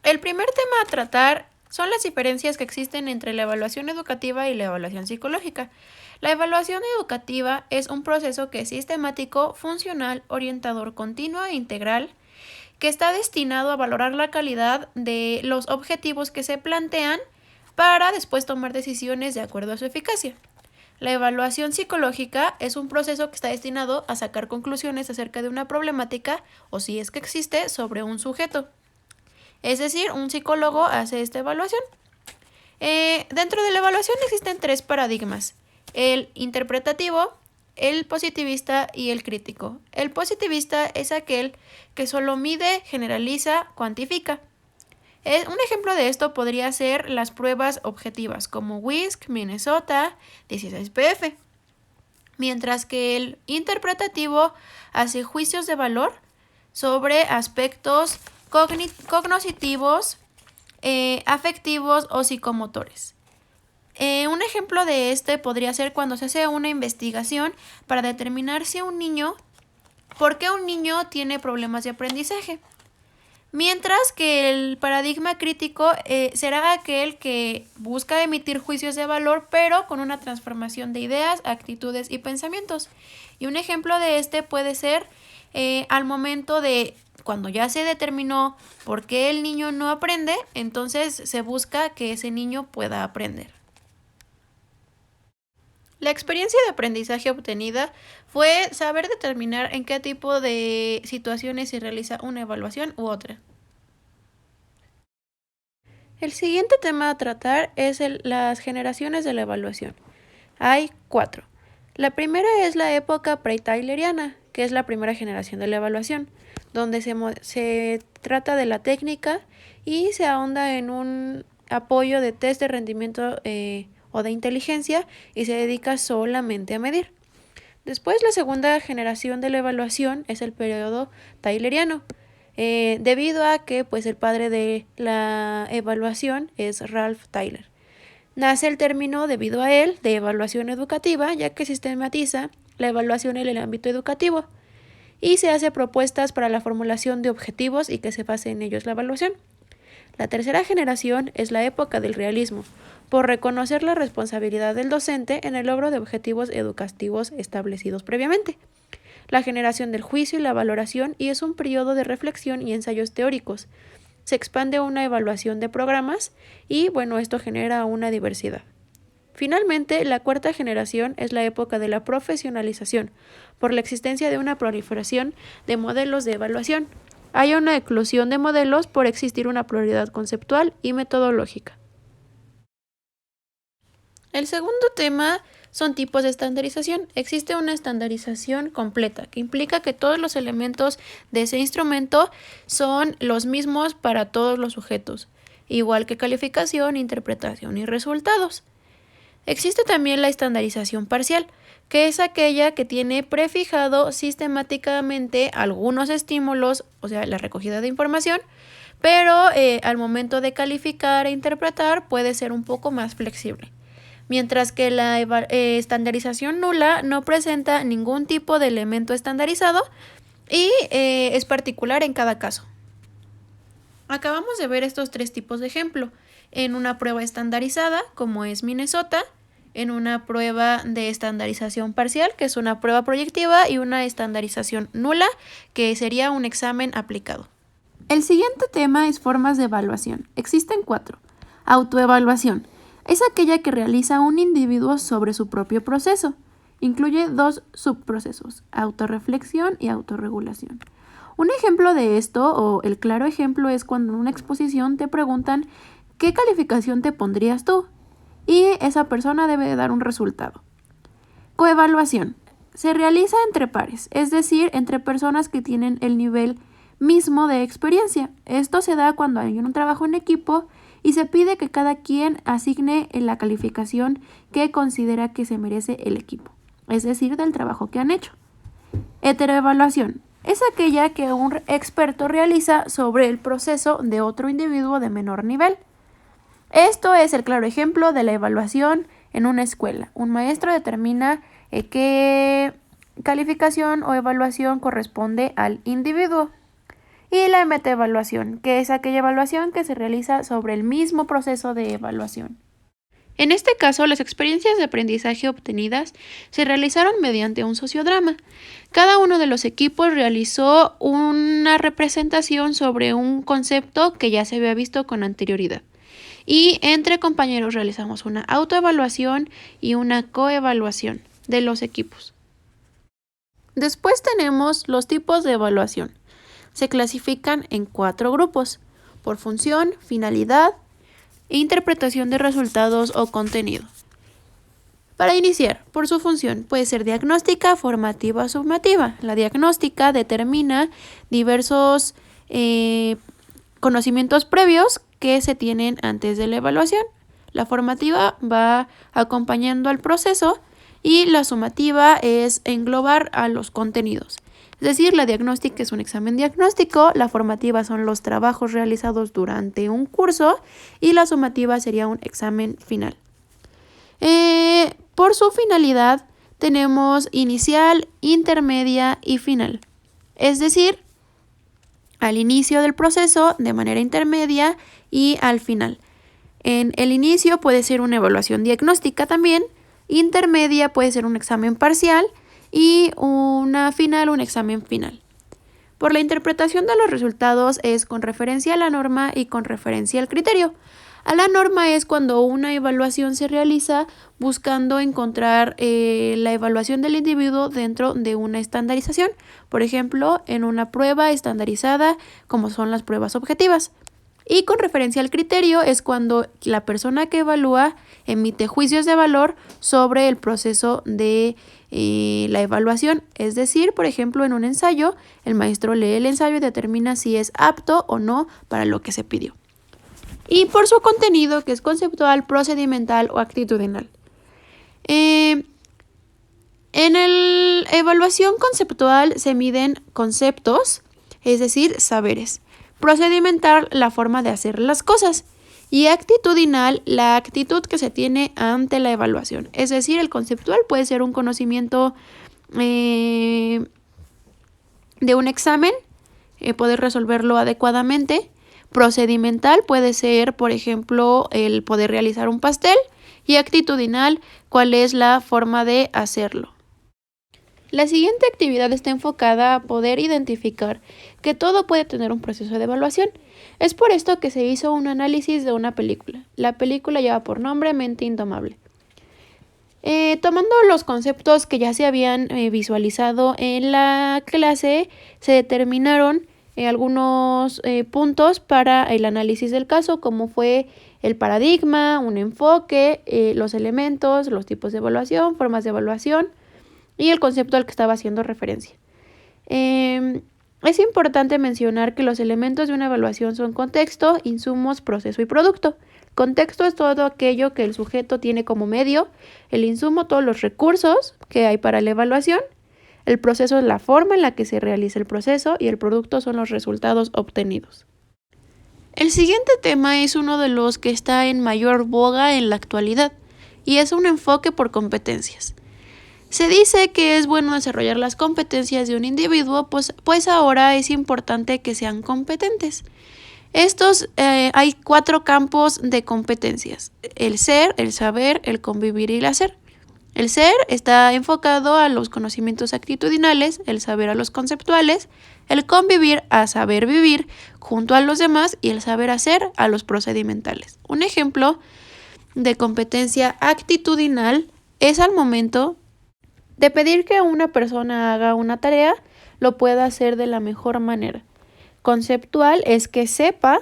El primer tema a tratar son las diferencias que existen entre la evaluación educativa y la evaluación psicológica. La evaluación educativa es un proceso que es sistemático, funcional, orientador continuo e integral, que está destinado a valorar la calidad de los objetivos que se plantean para después tomar decisiones de acuerdo a su eficacia. La evaluación psicológica es un proceso que está destinado a sacar conclusiones acerca de una problemática, o si es que existe, sobre un sujeto. Es decir, un psicólogo hace esta evaluación. Dentro de la evaluación existen 3 paradigmas: el interpretativo, el positivista y el crítico. El positivista es aquel que solo mide, generaliza, cuantifica. Un ejemplo de esto podría ser las pruebas objetivas como WISC, Minnesota, 16PF. Mientras que el interpretativo hace juicios de valor sobre aspectos cognitivos, afectivos o psicomotores. Un ejemplo de este podría ser cuando se hace una investigación para determinar si por qué un niño tiene problemas de aprendizaje. Mientras que el paradigma crítico será aquel que busca emitir juicios de valor, pero con una transformación de ideas, actitudes y pensamientos. Y un ejemplo de este puede ser al momento de cuando ya se determinó por qué el niño no aprende, entonces se busca que ese niño pueda aprender. La experiencia de aprendizaje obtenida fue saber determinar en qué tipo de situaciones se realiza una evaluación u otra. El siguiente tema a tratar es las generaciones de la evaluación. Hay 4. La primera es la época pre-tayloriana, que es la primera generación de la evaluación, donde se trata de la técnica y se ahonda en un apoyo de test de rendimiento o de inteligencia y se dedica solamente a medir. Después, la segunda generación de la evaluación es el periodo tayloriano, debido a que pues, el padre de la evaluación es Ralph Tyler. Nace el término, debido a él, de evaluación educativa, ya que sistematiza la evaluación en el ámbito educativo y se hace propuestas para la formulación de objetivos y que se base en ellos la evaluación. La tercera generación es la época del realismo, por reconocer la responsabilidad del docente en el logro de objetivos educativos establecidos previamente. La generación del juicio y la valoración, y es un periodo de reflexión y ensayos teóricos. Se expande una evaluación de programas y, esto genera una diversidad. Finalmente, la cuarta generación es la época de la profesionalización, por la existencia de una proliferación de modelos de evaluación. Hay una eclosión de modelos por existir una pluralidad conceptual y metodológica. El segundo tema son tipos de estandarización. Existe una estandarización completa, que implica que todos los elementos de ese instrumento son los mismos para todos los sujetos, igual que calificación, interpretación y resultados. Existe también la estandarización parcial, que es aquella que tiene prefijado sistemáticamente algunos estímulos, o sea, la recogida de información, pero al momento de calificar e interpretar puede ser un poco más flexible. Mientras que la estandarización nula no presenta ningún tipo de elemento estandarizado y es particular en cada caso. Acabamos de ver estos 3 tipos de ejemplo en una prueba estandarizada, como es Minnesota, en una prueba de estandarización parcial, que es una prueba proyectiva, y una estandarización nula, que sería un examen aplicado. El siguiente tema es formas de evaluación. Existen 4. Autoevaluación. Es aquella que realiza un individuo sobre su propio proceso. Incluye 2 subprocesos: autorreflexión y autorregulación. Un ejemplo de esto, o el claro ejemplo, es cuando en una exposición te preguntan ¿qué calificación te pondrías tú? Y esa persona debe dar un resultado. Coevaluación. Se realiza entre pares, es decir, entre personas que tienen el nivel mismo de experiencia. Esto se da cuando hay un trabajo en equipo y se pide que cada quien asigne la calificación que considera que se merece el equipo, es decir, del trabajo que han hecho. Heteroevaluación. Es aquella que un experto realiza sobre el proceso de otro individuo de menor nivel. Esto es el claro ejemplo de la evaluación en una escuela. Un maestro determina qué calificación o evaluación corresponde al individuo. y la metaevaluación, que es aquella evaluación que se realiza sobre el mismo proceso de evaluación. En este caso, las experiencias de aprendizaje obtenidas se realizaron mediante un sociodrama. Cada uno de los equipos realizó una representación sobre un concepto que ya se había visto con anterioridad. Y entre compañeros realizamos una autoevaluación y una coevaluación de los equipos. Después tenemos los tipos de evaluación. Se clasifican en 4 grupos: por función, finalidad, interpretación de resultados o contenido. Para iniciar, por su función, puede ser diagnóstica, formativa o sumativa. La diagnóstica determina diversos conocimientos previos que se tienen antes de la evaluación. La formativa va acompañando al proceso y la sumativa es englobar a los contenidos. Es decir, la diagnóstica es un examen diagnóstico, la formativa son los trabajos realizados durante un curso y la sumativa sería un examen final. Por su finalidad tenemos inicial, intermedia y final. Es decir, al inicio del proceso, de manera intermedia y al final. En el inicio puede ser una evaluación diagnóstica también, intermedia puede ser un examen parcial y una final, un examen final. Por la interpretación de los resultados es con referencia a la norma y con referencia al criterio. A la norma es cuando una evaluación se realiza buscando encontrar la evaluación del individuo dentro de una estandarización, por ejemplo, en una prueba estandarizada como son las pruebas objetivas. Y con referencia al criterio es cuando la persona que evalúa emite juicios de valor sobre el proceso de la evaluación. Es decir, por ejemplo, en un ensayo, el maestro lee el ensayo y determina si es apto o no para lo que se pidió. Y por su contenido, que es conceptual, procedimental o actitudinal. En la evaluación conceptual se miden conceptos, es decir, saberes. Procedimental, la forma de hacer las cosas. Y actitudinal, la actitud que se tiene ante la evaluación. Es decir, el conceptual puede ser un conocimiento de un examen, poder resolverlo adecuadamente. Procedimental puede ser, por ejemplo, el poder realizar un pastel. Y actitudinal, cuál es la forma de hacerlo. La siguiente actividad está enfocada a poder identificar que todo puede tener un proceso de evaluación. Es por esto que se hizo un análisis de una película. La película lleva por nombre Mente Indomable. Tomando los conceptos que ya se habían visualizado en la clase, se determinaron algunos puntos para el análisis del caso, como fue el paradigma, un enfoque, los elementos, los tipos de evaluación, formas de evaluación y el concepto al que estaba haciendo referencia. Es importante mencionar que los elementos de una evaluación son contexto, insumos, proceso y producto. Contexto es todo aquello que el sujeto tiene como medio, el insumo, todos los recursos que hay para la evaluación, el proceso es la forma en la que se realiza el proceso y el producto son los resultados obtenidos. El siguiente tema es uno de los que está en mayor boga en la actualidad y es un enfoque por competencias. Se dice que es bueno desarrollar las competencias de un individuo, pues ahora es importante que sean competentes. Hay 4 campos de competencias: el ser, el saber, el convivir y el hacer. El ser está enfocado a los conocimientos actitudinales, el saber a los conceptuales, el convivir a saber vivir junto a los demás y el saber hacer a los procedimentales. Un ejemplo de competencia actitudinal es al momento de pedir que una persona haga una tarea, lo pueda hacer de la mejor manera. Conceptual es que sepa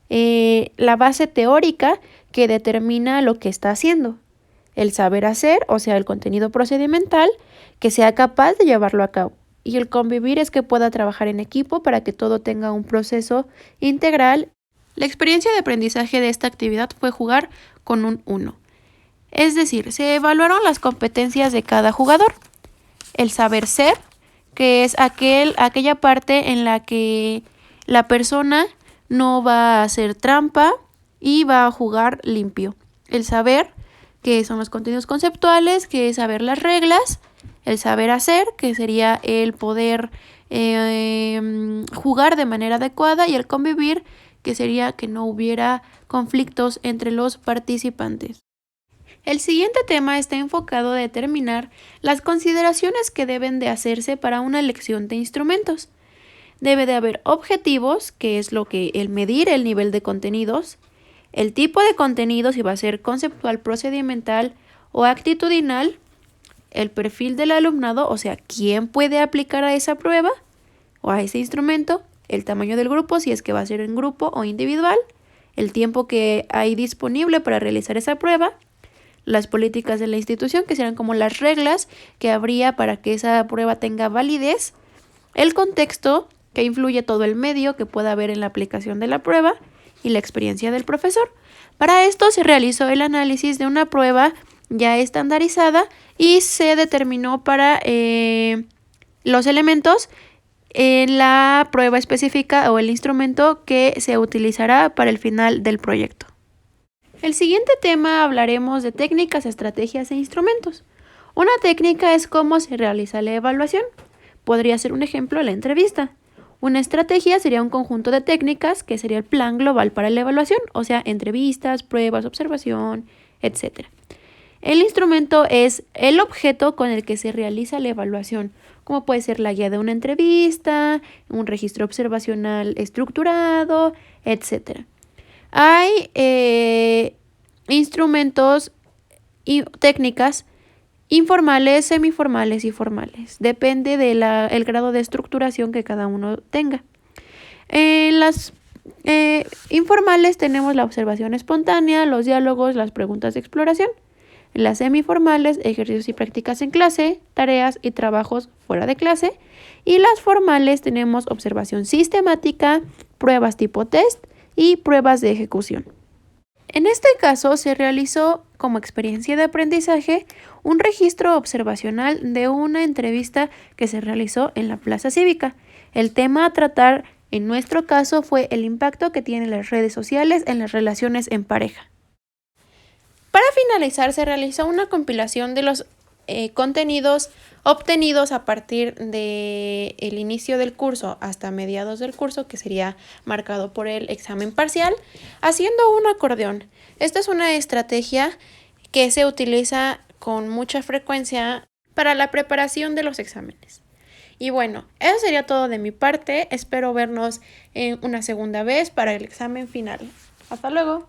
la base teórica que determina lo que está haciendo. El saber hacer, o sea, el contenido procedimental, que sea capaz de llevarlo a cabo. Y el convivir es que pueda trabajar en equipo para que todo tenga un proceso integral. La experiencia de aprendizaje de esta actividad fue jugar con un 1. Es decir, se evaluaron las competencias de cada jugador. El saber ser, que es aquella parte en la que la persona no va a hacer trampa y va a jugar limpio. El saber, que son los contenidos conceptuales, que es saber las reglas, el saber hacer, que sería el poder jugar de manera adecuada, y el convivir, que sería que no hubiera conflictos entre los participantes. El siguiente tema está enfocado a determinar las consideraciones que deben de hacerse para una elección de instrumentos. Debe de haber objetivos, que es lo que el medir el nivel de contenidos, el tipo de contenido, si va a ser conceptual, procedimental o actitudinal, el perfil del alumnado, o sea, quién puede aplicar a esa prueba o a ese instrumento, el tamaño del grupo, si es que va a ser en grupo o individual, el tiempo que hay disponible para realizar esa prueba, las políticas de la institución, que serán como las reglas que habría para que esa prueba tenga validez, el contexto, que influye todo el medio que pueda haber en la aplicación de la prueba, y la experiencia del profesor. Para esto se realizó el análisis de una prueba ya estandarizada y se determinó para los elementos en la prueba específica o el instrumento que se utilizará para el final del proyecto. El siguiente tema hablaremos de técnicas, estrategias e instrumentos. Una técnica es cómo se realiza la evaluación. Podría ser un ejemplo la entrevista. Una estrategia sería un conjunto de técnicas que sería el plan global para la evaluación, o sea, entrevistas, pruebas, observación, etc. El instrumento es el objeto con el que se realiza la evaluación, como puede ser la guía de una entrevista, un registro observacional estructurado, etc. Hay instrumentos y técnicas informales, semiformales y formales. Depende del grado de estructuración que cada uno tenga. En las informales tenemos la observación espontánea, los diálogos, las preguntas de exploración. En las semiformales, ejercicios y prácticas en clase, tareas y trabajos fuera de clase. Y las formales tenemos observación sistemática, pruebas tipo test y pruebas de ejecución. En este caso se realizó como experiencia de aprendizaje un registro observacional de una entrevista que se realizó en la plaza cívica. El tema a tratar en nuestro caso fue el impacto que tienen las redes sociales en las relaciones en pareja. Para finalizar, se realizó una compilación de los contenidos obtenidos a partir del inicio del curso hasta mediados del curso, que sería marcado por el examen parcial, haciendo un acordeón. Esta es una estrategia que se utiliza con mucha frecuencia para la preparación de los exámenes. Y bueno, eso sería todo de mi parte. Espero vernos en una segunda vez para el examen final. Hasta luego.